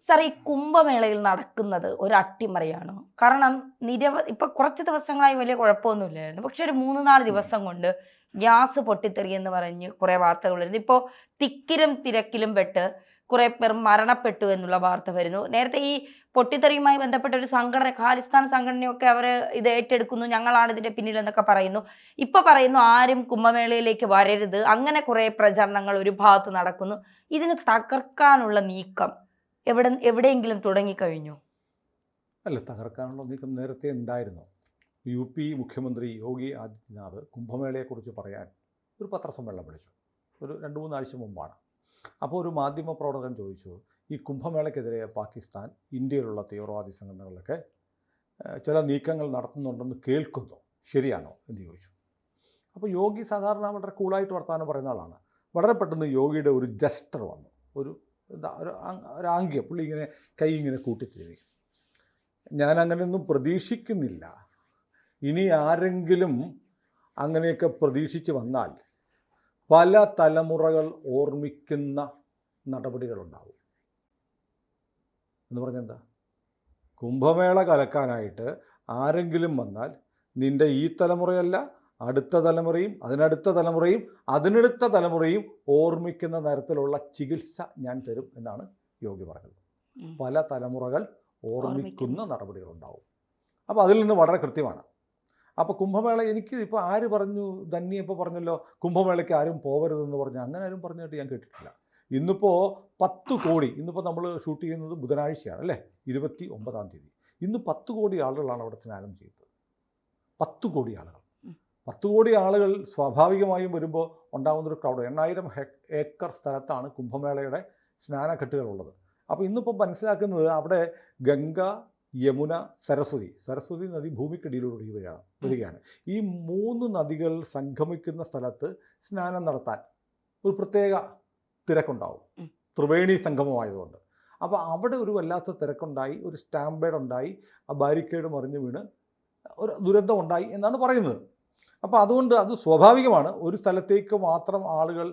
Sir, ഈ കുംഭമേളയിൽ നടക്കുന്നത് ഒരു അട്ടിമറിയാണോ? കാരണം ഇപ്പൊ കുറച്ച് ദിവസങ്ങളായി വലിയ കുഴപ്പമൊന്നുമില്ലായിരുന്നു. പക്ഷെ ഒരു 3, 4 ഉം. ദിവസം കൊണ്ട് ഗ്യാസ് പൊട്ടിത്തെറിയെന്ന് പറഞ്ഞ് കുറെ വാർത്തകൾ വരുന്നു. ഇപ്പോൾ തിക്കിലും തിരക്കിലും പെട്ട് കുറെ പേർ മരണപ്പെട്ടു എന്നുള്ള വാർത്ത വരുന്നു. നേരത്തെ ഈ പൊട്ടിത്തെറിയുമായി ബന്ധപ്പെട്ട ഒരു സംഘടന, ഖാലിസ്ഥാൻ സംഘടനയൊക്കെ അവർ ഇത് ഏറ്റെടുക്കുന്നു, ഞങ്ങളാണ് ഇതിന്റെ പിന്നിൽ എന്നൊക്കെ പറയുന്നു. ഇപ്പൊ പറയുന്നു ആരും കുംഭമേളയിലേക്ക് വരരുത്. അങ്ങനെ കുറെ പ്രചരണങ്ങൾ ഒരു ഭാഗത്ത് നടക്കുന്നു. ഇതിന് തകർക്കാനുള്ള നീക്കം എവിടെയെങ്കിലും തുടങ്ങിക്കഴിഞ്ഞു? അല്ല, തകർക്കാനുള്ള നീക്കം നേരത്തെ ഉണ്ടായിരുന്നു. UP മുഖ്യമന്ത്രി യോഗി ആദിത്യനാഥ് കുംഭമേളയെക്കുറിച്ച് പറയാൻ ഒരു പത്രസമ്മേളനം വിളിച്ചു. ഒരു 2-3 ആഴ്ച മുമ്പാണ്. അപ്പോൾ ഒരു മാധ്യമ പ്രവർത്തകൻ ചോദിച്ചു, ഈ കുംഭമേളയ്ക്കെതിരെ പാകിസ്ഥാൻ, ഇന്ത്യയിലുള്ള തീവ്രവാദി സംഘടനകളൊക്കെ ചില നീക്കങ്ങൾ നടത്തുന്നുണ്ടെന്ന് കേൾക്കുന്നു, ശരിയാണോ എന്ന് ചോദിച്ചു. അപ്പോൾ യോഗി സാധാരണ വളരെ കൂളായിട്ട് വർത്തമാനം പറയുന്ന ആളാണ്. വളരെ പെട്ടെന്ന് യോഗിയുടെ ഒരു ജസ്റ്റർ വന്നു, ഒരു ആംഗ്യം. പുള്ളി ഇങ്ങനെ കൈ ഇങ്ങനെ കൂട്ടിത്തിരികയും, ഞാൻ അങ്ങനെയൊന്നും പ്രതീക്ഷിക്കുന്നില്ല, ഇനി ആരെങ്കിലും അങ്ങനെയൊക്കെ പ്രതീക്ഷിച്ച് വന്നാൽ പല തലമുറകൾ ഓർമ്മിക്കുന്ന നടപടികളുണ്ടാവും എന്ന് പറഞ്ഞെന്താ? കുംഭമേള കലക്കാനായിട്ട് ആരെങ്കിലും വന്നാൽ നിൻ്റെ ഈ തലമുറയല്ല, അടുത്ത തലമുറയും അതിനടുത്ത തലമുറയും അതിനടുത്ത തലമുറയും ഓർമ്മിക്കുന്ന തരത്തിലുള്ള ചികിത്സ ഞാൻ തരും എന്നാണ് യോഗി പറഞ്ഞത്. പല തലമുറകൾ ഓർമ്മിക്കുന്ന നടപടികളുണ്ടാവും. അപ്പോൾ അതിൽ നിന്ന് വളരെ കൃത്യമാണ്. അപ്പോൾ കുംഭമേള, എനിക്ക് ഇപ്പോൾ ആര് പറഞ്ഞു, ധന്യ ഇപ്പോൾ പറഞ്ഞല്ലോ കുംഭമേളയ്ക്ക് ആരും പോകരുതെന്ന് പറഞ്ഞു. അങ്ങനെ ആരും പറഞ്ഞിട്ട് ഞാൻ കേട്ടിട്ടില്ല. ഇന്നിപ്പോൾ 10 കോടി, ഇന്നിപ്പോൾ നമ്മൾ ഷൂട്ട് ചെയ്യുന്നത് ബുധനാഴ്ചയാണ് അല്ലേ, 29-ാം തീയതി. ഇന്ന് 10 കോടി ആളുകളാണ് അവിടെ സ്നാനം ചെയ്തത്. 10 കോടി ആളുകൾ. 10 കോടി ആളുകൾ സ്വാഭാവികമായും വരുമ്പോൾ ഉണ്ടാകുന്നൊരു ക്രൗഡ്. 8000 ഏക്കർ സ്ഥലത്താണ് കുംഭമേളയുടെ സ്നാനഘട്ടുകളുള്ളത്. അപ്പോൾ ഇന്നിപ്പോൾ മനസ്സിലാക്കുന്നത് അവിടെ ഗംഗ, യമുന, സരസ്വതി നദി ഭൂമിക്കടിയിലൂടെ വരികയാണ്. ഈ 3 നദികൾ സംഗമിക്കുന്ന സ്ഥലത്ത് സ്നാനം നടത്താൻ ഒരു പ്രത്യേക തിരക്കുണ്ടാവും, ത്രിവേണി സംഗമമായതുകൊണ്ട്. അപ്പോൾ അവിടെ ഒരു വല്ലാത്ത തിരക്കുണ്ടായി, ഒരു സ്റ്റാമ്പേഡ് ഉണ്ടായി, ആ ബാരിക്കേഡ് മറിഞ്ഞു വീണ് ഒരു ദുരന്തമുണ്ടായി എന്നാണ് പറയുന്നത്. അപ്പോൾ അതുകൊണ്ട് അത് സ്വാഭാവികമാണ്. ഒരു സ്ഥലത്തേക്ക് മാത്രം ആളുകൾ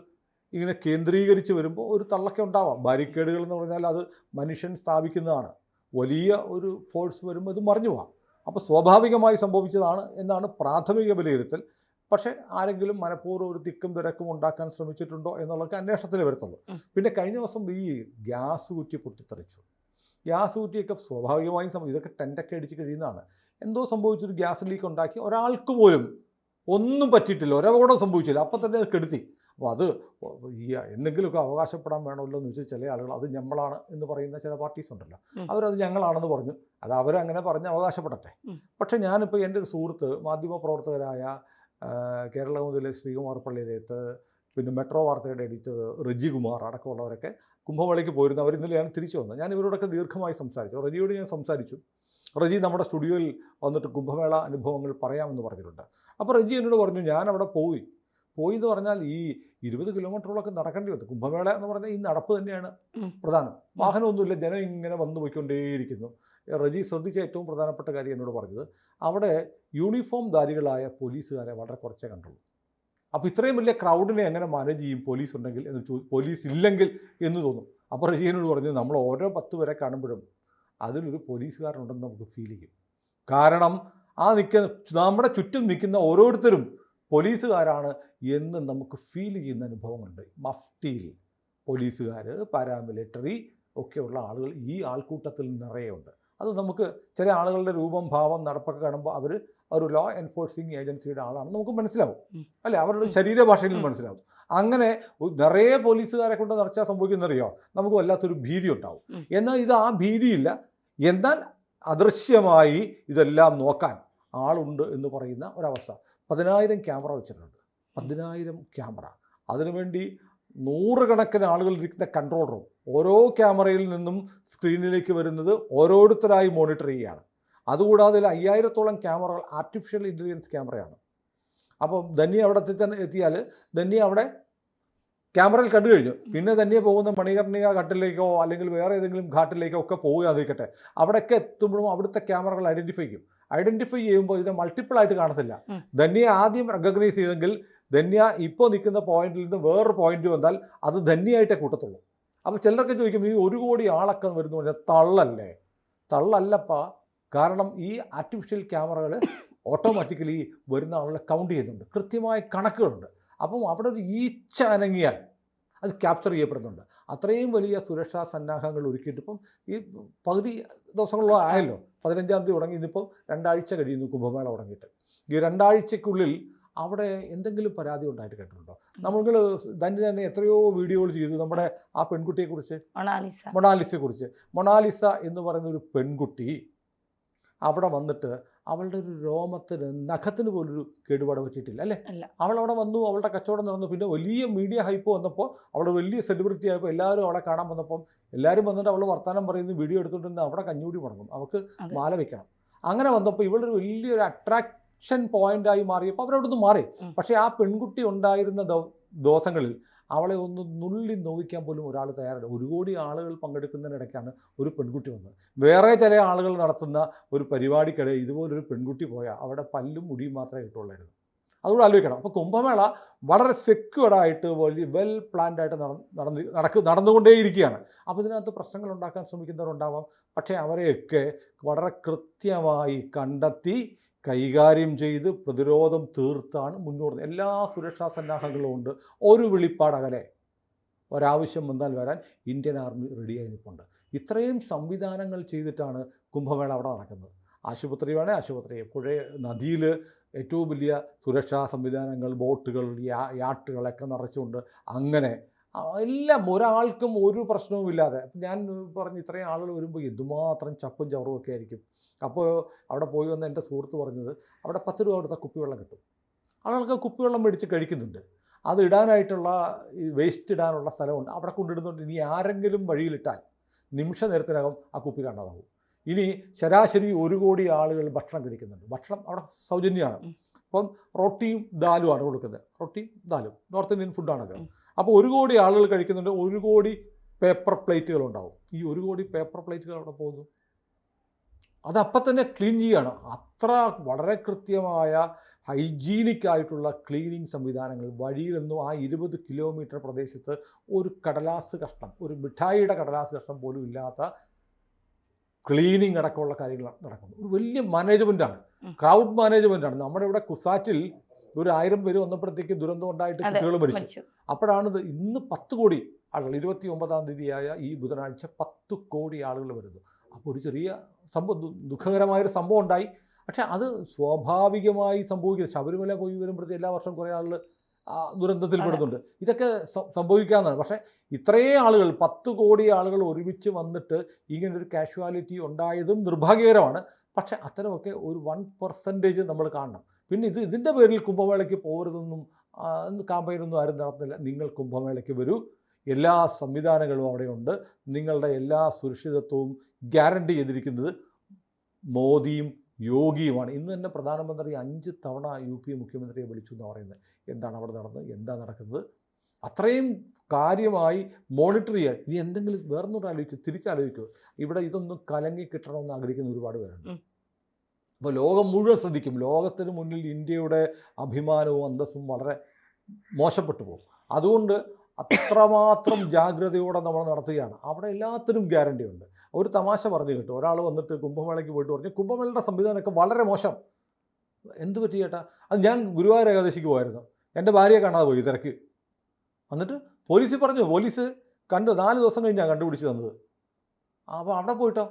ഇങ്ങനെ കേന്ദ്രീകരിച്ച് വരുമ്പോൾ ഒരു തള്ളക്ക ഉണ്ടാവാം. ബാരിക്കേഡുകൾ എന്ന് പറഞ്ഞാൽ അത് മനുഷ്യൻ സ്ഥാപിക്കുന്നതാണ്. വലിയ ഒരു ഫോഴ്സ് വരുമ്പോൾ ഇത് മറിഞ്ഞു പോകാം. അപ്പോൾ സ്വാഭാവികമായി സംഭവിച്ചതാണ് എന്നാണ് പ്രാഥമിക വിലയിരുത്തൽ. പക്ഷേ ആരെങ്കിലും മനഃപൂർവ്വം ഒരു തിക്കും തിരക്കും ഉണ്ടാക്കാൻ ശ്രമിച്ചിട്ടുണ്ടോ എന്നുള്ളതൊക്കെ അന്വേഷണത്തിൽ വരത്തുള്ളൂ. പിന്നെ കഴിഞ്ഞ ദിവസം ഈ ഗ്യാസ് കുറ്റി പൊട്ടിത്തെറിച്ചു. ഗ്യാസ് കുറ്റിയൊക്കെ സ്വാഭാവികമായും ഇതൊക്കെ ടെൻ്റൊക്കെ അടിച്ച് കഴിയുന്നതാണ്. എന്തോ സംഭവിച്ചൊരു ഗ്യാസ് ലീക്ക് ഉണ്ടാക്കി, ഒരാൾക്ക് പോലും ഒന്നും പറ്റിയിട്ടില്ല, ഒരപകടം സംഭവിച്ചില്ല, അപ്പം തന്നെ അത് കെടുത്തി. അപ്പോൾ അത് ഈ എന്തെങ്കിലുമൊക്കെ അവകാശപ്പെടാൻ വേണമല്ലോ എന്ന് വെച്ചാൽ ചില ആളുകൾ അത് നമ്മളാണ് എന്ന് പറയുന്ന ചില പാർട്ടീസ് ഉണ്ടല്ലോ, അവരത് ഞങ്ങളാണെന്ന് പറഞ്ഞു. അത് അവരങ്ങനെ പറഞ്ഞ് അവകാശപ്പെടട്ടെ. പക്ഷേ ഞാനിപ്പോൾ എൻ്റെ ഒരു സുഹൃത്ത്, മാധ്യമപ്രവർത്തകരായ കേരള മുതലെ ശ്രീകുമാർ പള്ളിയിലേത്ത്, പിന്നെ മെട്രോ വാർത്തയുടെ എഡിറ്റർ റജി കുമാർ അടക്കമുള്ളവരൊക്കെ കുംഭമേളയ്ക്ക് പോയിരുന്നു. അവർ ഇന്നലെയാണ് തിരിച്ചു വന്നത്. ഞാൻ ഇവരോടൊക്കെ ദീർഘമായി സംസാരിച്ചു. റജിയോട് ഞാൻ സംസാരിച്ചു. റജി നമ്മുടെ സ്റ്റുഡിയോയിൽ വന്നിട്ട് കുംഭമേള അനുഭവങ്ങൾ പറയാമെന്ന് പറഞ്ഞിട്ടുണ്ട്. അപ്പോൾ റജി എന്നോട് പറഞ്ഞു, ഞാൻ അവിടെ പോയി എന്ന് പറഞ്ഞാൽ ഈ 20 കിലോമീറ്ററോളൊക്കെ നടക്കേണ്ടി വന്നു. കുംഭമേള എന്ന് പറഞ്ഞാൽ ഈ നടപ്പ് തന്നെയാണ് പ്രധാനം. വാഹനമൊന്നുമില്ല, ജനം ഇങ്ങനെ വന്നു പോയിക്കൊണ്ടേയിരിക്കുന്നു. റജി ശ്രദ്ധിച്ച ഏറ്റവും പ്രധാനപ്പെട്ട കാര്യം എന്നോട് പറഞ്ഞത്, അവിടെ യൂണിഫോം ധാരികളായ പോലീസുകാരെ വളരെ കുറച്ചേ കണ്ടുള്ളൂ. അപ്പോൾ ഇത്രയും വലിയ ക്രൗഡിനെ എങ്ങനെ മാനേജ് ചെയ്യും പോലീസ് ഉണ്ടെങ്കിൽ എന്ന് പോലീസ് ഇല്ലെങ്കിൽ എന്ന് തോന്നും. അപ്പോൾ റജി എന്നോട് പറഞ്ഞു, നമ്മൾ ഓരോ 10 പേരെ കാണുമ്പോഴും അതിലൊരു പോലീസുകാരനുണ്ടെന്ന് നമുക്ക് ഫീൽ ചെയ്യും. കാരണം ആ നമ്മുടെ ചുറ്റും നിൽക്കുന്ന ഓരോരുത്തരും പോലീസുകാരാണ് എന്ന് നമുക്ക് ഫീൽ ചെയ്യുന്ന അനുഭവമുണ്ട്. മഫ്തിയിൽ പോലീസുകാർ, പാരാമിലിറ്ററി ഒക്കെയുള്ള ആളുകൾ ഈ ആൾക്കൂട്ടത്തിൽ നിറയെയുണ്ട്. അത് നമുക്ക് ചില ആളുകളുടെ രൂപം, ഭാവം, നടപ്പൊക്കെ കാണുമ്പോൾ അവർ ഒരു ലോ എൻഫോഴ്സിങ് ഏജൻസിയുടെ ആളാണെന്ന് നമുക്ക് മനസ്സിലാവും അല്ലേ, അവരുടെ ശരീരഭാഷയിൽ മനസ്സിലാവും. അങ്ങനെ നിറയെ പോലീസുകാരെ കൊണ്ട് നിറച്ചാൽ സംഭവിക്കുന്നറിയോ, നമുക്ക് വല്ലാത്തൊരു ഭീതി ഉണ്ടാവും. എന്നാൽ ഇത് ആ ഭീതിയില്ല. എന്നാൽ അദൃശ്യമായി ഇതെല്ലാം നോക്കാൻ ആളുണ്ട് എന്ന് പറയുന്ന ഒരവസ്ഥ. 10,000 ക്യാമറ വെച്ചിട്ടുണ്ട്. 10,000 ക്യാമറ. അതിനുവേണ്ടി 100 കണക്കിന് ആളുകൾ ഇരിക്കുന്ന കൺട്രോൾ റൂം. ഓരോ ക്യാമറയിൽ നിന്നും സ്ക്രീനിലേക്ക് വരുന്നത് ഓരോരുത്തരായി മോണിറ്റർ ചെയ്യുകയാണ്. അതുകൂടാതെ 5000-ഓളം ക്യാമറകൾ ആർട്ടിഫിഷ്യൽ ഇൻ്റലിജൻസ് ക്യാമറയാണ്. അപ്പോൾ ധന്യ അവിടെ എത്തിയാൽ ധന്യ അവിടെ ക്യാമറയിൽ കണ്ടു കഴിഞ്ഞു. പിന്നെ തന്നെ പോകുന്ന മണികർണിക ഘാട്ടിലേക്കോ അല്ലെങ്കിൽ വേറെ ഏതെങ്കിലും ഘാട്ടിലേക്കോ ഒക്കെ പോവുകയായിരിക്കട്ടെ, അവിടെയൊക്കെ എത്തുമ്പോഴും അവിടുത്തെ ക്യാമറകൾ ഐഡൻറ്റിഫൈ ചെയ്യുമ്പോൾ ഇതിനെ മൾട്ടിപ്പിൾ ആയിട്ട് കാണത്തില്ല. ധന്യയെ ആദ്യം റെക്കഗ്നൈസ് ചെയ്തെങ്കിൽ ധന്യ ഇപ്പോൾ നിൽക്കുന്ന പോയിന്റിൽ നിന്ന് വേറൊരു പോയിന്റ് വന്നാൽ അത് ധന്യയായിട്ടേ കൂട്ടത്തുള്ളൂ. അപ്പോൾ ചിലരൊക്കെ ചോദിക്കും ഈ 1 കോടി ആളൊക്കെ വരുന്നു പറഞ്ഞാൽ തള്ളല്ലേ? തള്ളല്ലപ്പാ. കാരണം ഈ ആർട്ടിഫിഷ്യൽ ക്യാമറകൾ ഓട്ടോമാറ്റിക്കലി വരുന്ന ആളുകളെ കൗണ്ട് ചെയ്യുന്നുണ്ട്, കൃത്യമായ കണക്കുകളുണ്ട്. അപ്പം അവിടെ ഒരു ഈച്ച അനങ്ങിയാൽ അത് ക്യാപ്ചർ ചെയ്യപ്പെടുന്നുണ്ട്. അത്രയും വലിയ സുരക്ഷാ സന്നാഹങ്ങൾ ഒരുക്കിയിട്ട് ഇപ്പം ഈ പകുതി ദിവസങ്ങളോ ആയല്ലോ, 15-ാം തീയതി തുടങ്ങി, ഇന്നിപ്പം 2 ആഴ്ച കഴിയുന്നു കുംഭമേള തുടങ്ങിയിട്ട്. ഈ 2 ആഴ്ചയ്ക്കുള്ളിൽ അവിടെ എന്തെങ്കിലും പരാതി ഉണ്ടായിട്ട് കേട്ടിട്ടുണ്ടോ? നമ്മൾ തന്നെ എത്രയോ വീഡിയോകൾ ചെയ്തു നമ്മുടെ ആ പെൺകുട്ടിയെക്കുറിച്ച്, മൊണാലിസയെക്കുറിച്ച്. മൊണാലിസ എന്ന് പറയുന്ന ഒരു പെൺകുട്ടി അവിടെ വന്നിട്ട് അവളുടെ ഒരു രോമത്തിന്, നഖത്തിന് പോലൊരു കേടുപാട് പറ്റിയിട്ടില്ല അല്ലേ? അവളവിടെ വന്നു, അവളുടെ കച്ചവടം നടന്നു. പിന്നെ വലിയ മീഡിയ ഹൈപ്പ് വന്നപ്പോൾ, അവൾ വലിയ സെലിബ്രിറ്റി ആയപ്പോൾ എല്ലാവരും അവളെ കാണാൻ വന്നപ്പം എല്ലാവരും വന്നിട്ട് അവൾ വർത്തമാനം പറയുന്നു, വീഡിയോ എടുത്തുകൊണ്ടിരുന്ന് അവിടെ കഞ്ഞൂടി മുടങ്ങും, അവൾക്ക് മാല വയ്ക്കണം. അങ്ങനെ വന്നപ്പോൾ ഇവളൊരു വലിയൊരു അട്രാക്ഷൻ പോയിന്റായി മാറിയപ്പോൾ അവരവിടുന്ന് മാറി. പക്ഷേ ആ പെൺകുട്ടി ഉണ്ടായിരുന്ന ദിവസങ്ങളിൽ അവളെ ഒന്ന് നുള്ളി നോവിക്കാൻ പോലും ഒരാൾ തയ്യാറല്ല. 1 കോടി ആളുകൾ പങ്കെടുക്കുന്നതിനിടയ്ക്കാണ് ഒരു പെൺകുട്ടി വന്നത്. വേറെ ചില ആളുകൾ നടത്തുന്ന ഒരു പരിപാടിക്കിടെ ഇതുപോലൊരു പെൺകുട്ടി പോയാൽ അവിടെ പല്ലും മുടിയും മാത്രമേ കിട്ടുള്ളായിരുന്നു. അതുകൂടെ ആലോചിക്കണം. അപ്പോൾ കുംഭമേള വളരെ സെക്യൂർഡായിട്ട് വലിയ വെൽ പ്ലാൻഡായിട്ട് നടന്നുകൊണ്ടേയിരിക്കുകയാണ്. അപ്പോൾ ഇതിനകത്ത് പ്രശ്നങ്ങൾ ഉണ്ടാക്കാൻ ശ്രമിക്കുന്നവരുണ്ടാവാം. പക്ഷേ അവരെയൊക്കെ വളരെ കൃത്യമായി കണ്ടെത്തി കൈകാര്യം ചെയ്ത് പ്രതിരോധം തീർത്താണ് മുന്നോട്ട്. എല്ലാ സുരക്ഷാ സന്നാഹങ്ങളും ഉണ്ട്. ഒരു വിളിപ്പാടകലെ ഒരാവശ്യം വന്നാൽ വരാൻ ഇന്ത്യൻ ആർമി റെഡിയായി നിൽപ്പുണ്ട്. ഇത്രയും സംവിധാനങ്ങൾ ചെയ്തിട്ടാണ് കുംഭമേള അവിടെ നടക്കുന്നത്. ആശുപത്രി വേണേൽ ആശുപത്രി, നദിയിൽ ഏറ്റവും വലിയ സുരക്ഷാ സംവിധാനങ്ങൾ, ബോട്ടുകൾ, യാട്ടുകളൊക്കെ നിറച്ചുകൊണ്ട് അങ്ങനെ എല്ലാം ഒരാൾക്കും ഒരു പ്രശ്നവുമില്ലാതെ. ഞാൻ പറഞ്ഞു ഇത്രയും ആളുകൾ വരുമ്പോൾ എന്തുമാത്രം ചപ്പും ചവറും ഒക്കെ ആയിരിക്കും. അപ്പോൾ അവിടെ പോയി വന്ന എൻ്റെ സുഹൃത്ത് പറഞ്ഞത് അവിടെ 10 രൂപ കൊടുത്താൽ കുപ്പിവെള്ളം കിട്ടും. ആളുകൾക്ക് കുപ്പിവെള്ളം മേടിച്ച് കഴിക്കുന്നുണ്ട്. അത് ഇടാനായിട്ടുള്ള ഈ വേസ്റ്റ് ഇടാനുള്ള സ്ഥലമുണ്ട്, അവിടെ കൊണ്ടിടുന്നുണ്ട്. ഇനി ആരെങ്കിലും വഴിയിലിട്ടാൽ നിമിഷ നേരത്തിനകം ആ കുപ്പി കാണാതാവും. ഇനി ശരാശരി 1 കോടി ആളുകൾ ഭക്ഷണം കഴിക്കുന്നുണ്ട്. ഭക്ഷണം അവിടെ സൗജന്യമാണ്. അപ്പം റൊട്ടിയും ദാലുമാണ് കൊടുക്കുന്നത്. റൊട്ടിയും ദാലും നോർത്ത് ഇന്ത്യൻ ഫുഡാണല്ലോ. അപ്പോൾ 1 കോടി ആളുകൾ കഴിക്കുന്നുണ്ട്. 1 കോടി പേപ്പർ പ്ലേറ്റുകൾ ഉണ്ടാവും. ഈ 1 കോടി പേപ്പർ പ്ലേറ്റുകൾ അവിടെ പോകുന്നു. അതപ്പം തന്നെ ക്ലീൻ ചെയ്യുകയാണ്. അത്ര വളരെ കൃത്യമായ ഹൈജീനിക് ആയിട്ടുള്ള ക്ലീനിങ് സംവിധാനങ്ങൾ. വഴിയിൽ നിന്നും ആ 20 കിലോമീറ്റർ പ്രദേശത്ത് ഒരു കടലാസ് കഷ്ണം, ഒരു മിഠായിയുടെ കടലാസ് കഷ്ണം പോലും ഇല്ലാത്ത ക്ലീനിങ് അടക്കമുള്ള കാര്യങ്ങൾ നടക്കുന്നു. ഒരു വലിയ മാനേജ്മെൻറ്റാണ്, ക്രൗഡ് മാനേജ്മെൻറ്റാണ്. നമ്മുടെ ഇവിടെ കുസാറ്റിൽ ഒരു 1000 പേര് വന്നപ്പോഴത്തേക്ക് ദുരന്തം ഉണ്ടായിട്ട് കുട്ടികൾ മരിച്ചു. അപ്പോഴാണ് ഇന്ന് 10 കോടി ആളുകൾ, 29-ാം തീയതിയായ ഈ ബുധനാഴ്ച 10 കോടി ആളുകൾ വരുന്നു. അപ്പോൾ ഒരു ചെറിയ ദുഃഖകരമായൊരു സംഭവം ഉണ്ടായി. പക്ഷേ അത് സ്വാഭാവികമായി സംഭവിക്കുന്നത്. ശബരിമല പോയി വരുമ്പോഴത്തേക്ക് എല്ലാ വർഷവും കുറേ ആളുകൾ ദുരന്തത്തിൽ പെടുന്നുണ്ട്. ഇതൊക്കെ സംഭവിക്കാവുന്നതാണ്. പക്ഷേ ഇത്രയും ആളുകൾ, 10 കോടി ആളുകൾ ഒരുമിച്ച് വന്നിട്ട് ഇങ്ങനൊരു കാഷ്വാലിറ്റി ഉണ്ടായതും നിർഭാഗ്യകരമാണ്. പക്ഷേ അത്തരമൊക്കെ ഒരു 1% നമ്മൾ കാണണം. പിന്നെ ഇതിൻ്റെ പേരിൽ കുംഭമേളയ്ക്ക് പോകരുതെന്നും കാമ്പയിനൊന്നും ആരും നടത്തുന്നില്ല. നിങ്ങൾ കുംഭമേളയ്ക്ക് വരൂ, എല്ലാ സംവിധാനങ്ങളും അവിടെയുണ്ട്. നിങ്ങളുടെ എല്ലാ സുരക്ഷിതത്വവും ഗ്യാരണ്ടി ചെയ്തിരിക്കുന്നത് മോദിയും യോഗിയുമാണ്. ഇന്ന് തന്നെ പ്രധാനമന്ത്രി 5 തവണ UP മുഖ്യമന്ത്രിയെ വിളിച്ചു എന്നാണ് പറയുന്നത്. എന്താണ് അവിടെ നടന്നത്, എന്താ നടക്കുന്നത്, അത്രയും കാര്യമായി മോണിറ്റർ ചെയ്യാൻ. ഇനി എന്തെങ്കിലും വേറൊന്നും തിരിച്ചാലോചിക്കുക. ഇവിടെ ഇതൊന്നും കലങ്ങി കിട്ടണമെന്ന് ആഗ്രഹിക്കുന്ന ഒരുപാട് പേരുണ്ട്. അപ്പോൾ ലോകം മുഴുവൻ ശ്രദ്ധിക്കും. ലോകത്തിന് മുന്നിൽ ഇന്ത്യയുടെ അഭിമാനവും അന്തസ്സും വളരെ മോശപ്പെട്ടു പോകും. അതുകൊണ്ട് അത്രമാത്രം ജാഗ്രതയോടെ നമ്മൾ നടത്തുകയാണ്. അവിടെ എല്ലാത്തിനും ഗ്യാരണ്ടി ഉണ്ട്. ഒരു തമാശ പറഞ്ഞു കേട്ടു. ഒരാൾ വന്നിട്ട് കുംഭമേളയ്ക്ക് പോയിട്ട് പറഞ്ഞു കുംഭമേളയുടെ സംവിധാനമൊക്കെ വളരെ മോശം. എന്ത് പറ്റി ചേട്ടാ? അത് ഞാൻ ഗുരുവായൂർ ഏകാദശിക്ക് പോയായിരുന്നു. എൻ്റെ ഭാര്യയെ കാണാതെ പോയി തിരക്ക്. എന്നിട്ട് പോലീസിൽ പറഞ്ഞു, പോലീസ് കണ്ടു. 4 ദിവസം കഴിഞ്ഞാൽ കണ്ടുപിടിച്ച് തന്നത്. അപ്പോൾ അവിടെ പോയിട്ടോ?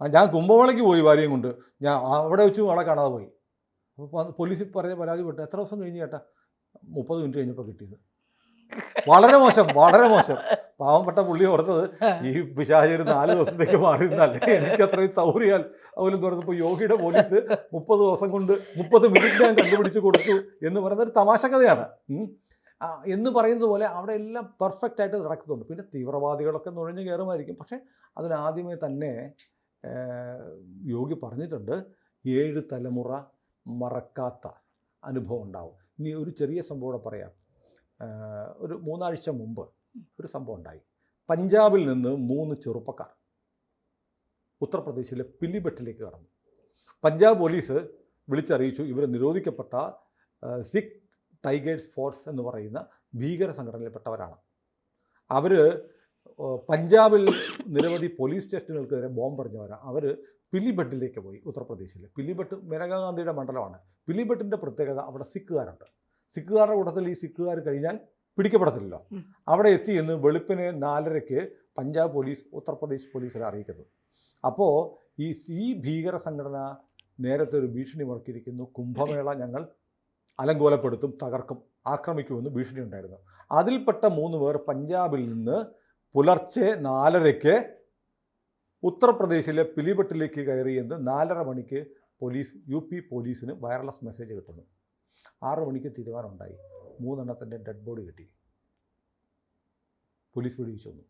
ഞാൻ കുംഭമേളയ്ക്ക് പോയി ഭാര്യയും കൊണ്ട്. ഞാൻ അവിടെ വെച്ച് അവളെ കാണാതെ പോയി. അപ്പോൾ പോലീസിൽ പരാതിപ്പെട്ടു. എത്ര ദിവസം കഴിഞ്ഞ് ചേട്ടാ? 30 മിനിറ്റ് കഴിഞ്ഞപ്പോൾ കിട്ടിയത്. വളരെ മോശം, വളരെ മോശം. പാവപ്പെട്ട പുള്ളി ഓർത്തത് ഈ പിശാചിന് 4 ദിവസത്തേക്ക് മാറിയിരുന്നല്ലേ, എനിക്ക് അത്രയും സൗകര്യാൽ അതുപോലെ തുറന്നപ്പോൾ യോഗിയുടെ പോലീസ് 30 ദിവസം കൊണ്ട് 30 മിനിറ്റ് ഞാൻ കണ്ടുപിടിച്ച് കൊടുത്തു എന്ന് പറയുന്ന ഒരു തമാശ കഥയാണ്. എന്ന് പറയുന്നത് പോലെ അവിടെ എല്ലാം പെർഫെക്റ്റ് ആയിട്ട് നടക്കുന്നുണ്ട്. പിന്നെ തീവ്രവാദികളൊക്കെ നുഴഞ്ഞു കയറുമായിരിക്കും. പക്ഷേ അതിനാദ്യമേ തന്നെ യോഗി പറഞ്ഞിട്ടുണ്ട് 7 തലമുറ മറക്കാത്ത അനുഭവം ഉണ്ടാവും. ഇനി ഒരു ചെറിയ സംഭവം കൂടെ പറയാം. ഒരു 3 ആഴ്ച മുമ്പ് ഒരു സംഭവം ഉണ്ടായി. പഞ്ചാബിൽ നിന്ന് 3 ചെറുപ്പക്കാർ ഉത്തർപ്രദേശിലെ പിലിഭട്ടിലേക്ക് കടന്നു. പഞ്ചാബ് പോലീസ് വിളിച്ചറിയിച്ചു ഇവർ നിരോധിക്കപ്പെട്ട സിഖ് ടൈഗേഴ്സ് ഫോഴ്സ് എന്ന് പറയുന്ന ഭീകര സംഘടനയിൽപ്പെട്ടവരാണ്. അവർ പഞ്ചാബിൽ നിരവധി പോലീസ് സ്റ്റേഷനുകൾക്കെതിരെ ബോംബെറിഞ്ഞവരാണ്. അവർ പിലിഭട്ടിലേക്ക് പോയി. ഉത്തർപ്രദേശിൽ പിലിഭട്ട് മേനകാ ഗാന്ധിയുടെ മണ്ഡലമാണ്. പിലിഭട്ടിൻ്റെ പ്രത്യേകത അവിടെ സിഖുകാരുണ്ട്. സിഖുകാരുടെ കൂട്ടത്തിൽ ഈ സിഖുകാർ കഴിഞ്ഞാൽ പിടിക്കപ്പെടത്തില്ലല്ലോ. അവിടെ എത്തി എന്ന് വെളുപ്പിന് 4:30 പഞ്ചാബ് പോലീസ് ഉത്തർപ്രദേശ് പോലീസിനെ അറിയിക്കുന്നു. അപ്പോൾ ഈ ഭീകര സംഘടന നേരത്തെ ഒരു ഭീഷണി മുഴക്കിയിരിക്കുന്നു. കുംഭമേള ഞങ്ങൾ അലങ്കോലപ്പെടുത്തും, തകർക്കും, ആക്രമിക്കുമെന്ന് ഭീഷണി ഉണ്ടായിരുന്നു. അതിൽപ്പെട്ട 3 പേർ പഞ്ചാബിൽ നിന്ന് പുലർച്ചെ 4:30 ഉത്തർപ്രദേശിലെ പിലിഭട്ടിലേക്ക് കയറി എന്ന് 4:30 മണിക്ക് UP പോലീസിന് വയർലെസ് മെസ്സേജ് കിട്ടുന്നു. 6 മണിക്ക് തീരുമാനമുണ്ടായി. 3 എണ്ണത്തിൻ്റെ ഡെഡ് ബോഡി കിട്ടി. പോലീസ് വെടിവെച്ചു വന്നു.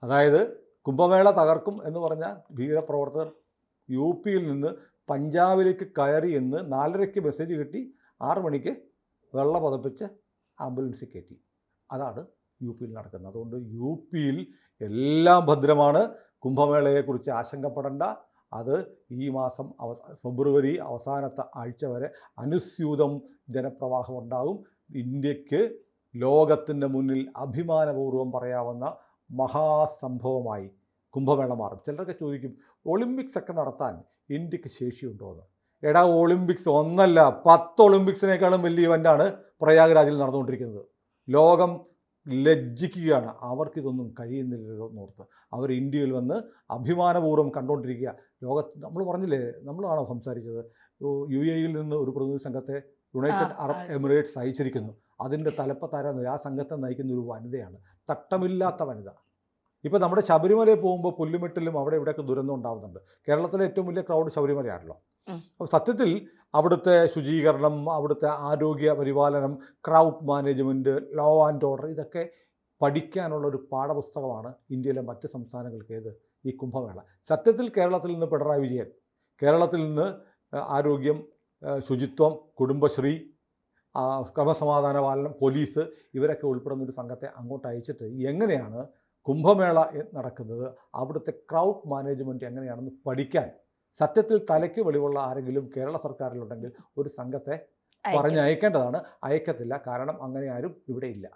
അതായത് കുംഭമേള തകർക്കും എന്ന് പറഞ്ഞ ഭീകരപ്രവർത്തകർ UP നിന്ന് പഞ്ചാബിലേക്ക് കയറി എന്ന് 4:30 മെസ്സേജ് കിട്ടി. 6 മണിക്ക് വെള്ള പതപ്പിച്ച് ആംബുലൻസിൽ കയറ്റി. അതാണ് UP നടക്കുന്നത്. അതുകൊണ്ട് UP എല്ലാം ഭദ്രമാണ്. കുംഭമേളയെക്കുറിച്ച് ആശങ്കപ്പെടേണ്ട. അത് ഈ മാസം ഫെബ്രുവരി അവസാനത്തെ ആഴ്ച വരെ അനുസ്യൂതം ജനപ്രവാഹം ഉണ്ടാകും. ഇന്ത്യക്ക് ലോകത്തിൻ്റെ മുന്നിൽ അഭിമാനപൂർവ്വം പറയാവുന്ന മഹാസംഭവമായി കുംഭമേള മാറും. ചിലരൊക്കെ ചോദിക്കും, ഒളിമ്പിക്സ് ഒക്കെ നടത്താൻ ഇന്ത്യക്ക് ശേഷിയുണ്ടോ എന്ന്. എടാ, ഒളിമ്പിക്സ് 1 അല്ല 10 ഒളിമ്പിക്സിനേക്കാളും വലിയ ഇവൻ്റാണ് പ്രയാഗ്രാജിൽ നടന്നുകൊണ്ടിരിക്കുന്നത്. ലോകം ലജ്ജിക്കുകയാണ്. അവർക്കിതൊന്നും കഴിയുന്നില്ലല്ലോ എന്നോർത്ത്. അവർ ഇന്ത്യയിൽ വന്ന് അഭിമാനപൂർവ്വം കണ്ടുകൊണ്ടിരിക്കുക. ലോകത്ത് നമ്മൾ പറഞ്ഞില്ലേ, നമ്മളാണോ സംസാരിച്ചത്, UAE നിന്ന് ഒരു പ്രതിനിധി സംഘത്തെ യുണൈറ്റഡ് അറബ് എമിറേറ്റ്സ് അയച്ചിരിക്കുന്നു. അതിൻ്റെ തലപ്പത്താരാന്ന് ആ സംഘത്തെ നയിക്കുന്ന ഒരു വനിതയാണ്, തട്ടമില്ലാത്ത വനിത. ഇപ്പോൾ നമ്മുടെ ശബരിമലയിൽ പോകുമ്പോൾ പുല്ലുമെട്ടിലും അവിടെ ഇവിടെയൊക്കെ ദുരന്തം ഉണ്ടാകുന്നുണ്ട്. കേരളത്തിലെ ഏറ്റവും വലിയ ക്രൗഡ് ശബരിമലയാണല്ലോ. അപ്പോൾ സത്യത്തിൽ അവിടുത്തെ ശുചീകരണം, അവിടുത്തെ ആരോഗ്യ പരിപാലനം, crowd management, law and order, ഇതൊക്കെ പഠിക്കാനുള്ള ഒരു പാഠപുസ്തകമാണ് ഇന്ത്യയിലെ മറ്റ് സംസ്ഥാനങ്ങൾക്ക് ഈ കുംഭമേള. സത്യത്തിൽ കേരളത്തിൽ നിന്ന് പിണറായി വിജയൻ, കേരളത്തിൽ നിന്ന് ആരോഗ്യം, ശുചിത്വം, കുടുംബശ്രീ, ക്രമസമാധാന പാലനം, പോലീസ്, ഇവരൊക്കെ ഉൾപ്പെടുന്നൊരു സംഘത്തെ അങ്ങോട്ട് അയച്ചിട്ട് എങ്ങനെയാണ് കുംഭമേള നടക്കുന്നത്, അവിടുത്തെ ക്രൗഡ് മാനേജ്മെൻറ്റ് എങ്ങനെയാണെന്ന് പഠിക്കാൻ സത്യത്തിൽ തലയ്ക്ക് വെളിവുള്ള ആരെങ്കിലും കേരള സർക്കാരിലുണ്ടെങ്കിൽ ഒരു സംഘത്തെ പറഞ്ഞയക്കേണ്ടതാണ്. അയക്കത്തില്ല. കാരണം അങ്ങനെ ആരും ഇവിടെ ഇല്ല.